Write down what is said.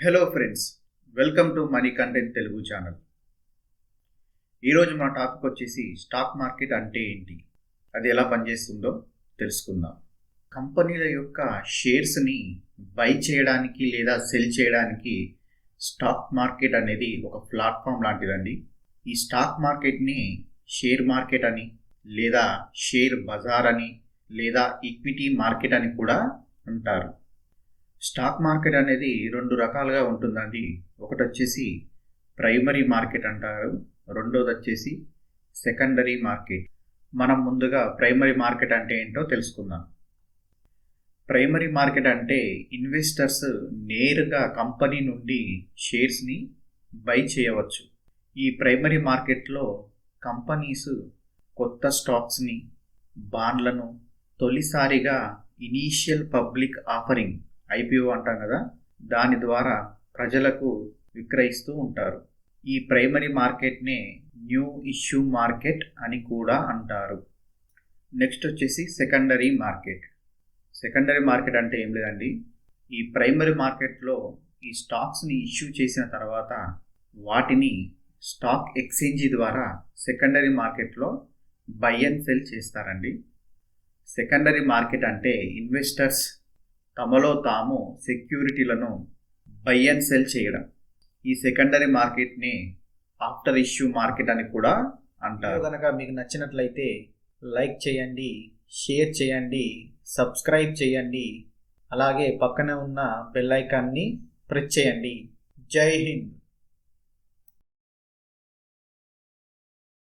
Hello friends, welcome to money content Telugu channel. ఈరోజు మన topic వచ్చేసి స్టాక్ మార్కెట్ అంటే ఏంటి, అది ఎలా పనిచేస్తుందో తెలుసుకుందాం. కంపెనీల యొక్క షేర్స్ని బై చేయడానికి లేదా సెల్ చేయడానికి స్టాక్ మార్కెట్ అనేది ఒక ప్లాట్ఫామ్ లాంటిదండి. ఈ స్టాక్ మార్కెట్ని షేర్ మార్కెట్ అని, లేదా షేర్ బజార్ అని, లేదా ఈక్విటీ మార్కెట్ అని కూడా అంటారు. స్టాక్ మార్కెట్ అనేది రెండు రకాలుగా ఉంటుందండి. ఒకటి వచ్చేసి ప్రైమరీ మార్కెట్ అంటారు, రెండోది వచ్చేసి సెకండరీ మార్కెట్. మనం ముందుగా ప్రైమరీ మార్కెట్ అంటే ఏంటో తెలుసుకుందాం. ప్రైమరీ మార్కెట్ అంటే ఇన్వెస్టర్స్ నేరుగా కంపెనీ నుండి షేర్స్ని బై చేయవచ్చు. ఈ ప్రైమరీ మార్కెట్లో కంపెనీస్ కొత్త స్టాక్స్ని, బాండ్లను తొలిసారిగా ఇనీషియల్ పబ్లిక్ ఆఫరింగ్, ఐపీఓ అంటాం కదా, దాని ద్వారా ప్రజలకు విక్రయిస్తూ ఉంటారు. ఈ ప్రైమరీ మార్కెట్నే న్యూ ఇష్యూ మార్కెట్ అని కూడా అంటారు. నెక్స్ట్ వచ్చేసి సెకండరీ మార్కెట్. సెకండరీ మార్కెట్ అంటే ఏం లేదండి, ఈ ప్రైమరీ మార్కెట్లో ఈ స్టాక్స్ని ఇష్యూ చేసిన తర్వాత వాటిని స్టాక్ ఎక్స్చేంజ్ ద్వారా సెకండరీ మార్కెట్లో బై అండ్ సెల్ చేస్తారండి. సెకండరీ మార్కెట్ అంటే ఇన్వెస్టర్స్ తమలో తాము సెక్యూరిటీలను బై అండ్ సెల్ చేయడం. ఈ సెకండరీ మార్కెట్ని ఆఫ్టర్ ఇష్యూ మార్కెట్ అని కూడా అంటారు. కనుక మీకు నచ్చినట్లయితే లైక్ చేయండి, షేర్ చేయండి, సబ్స్క్రైబ్ చేయండి, అలాగే పక్కనే ఉన్న బెల్ ఐకాన్ని ప్రెస్ చేయండి. జై హింద్.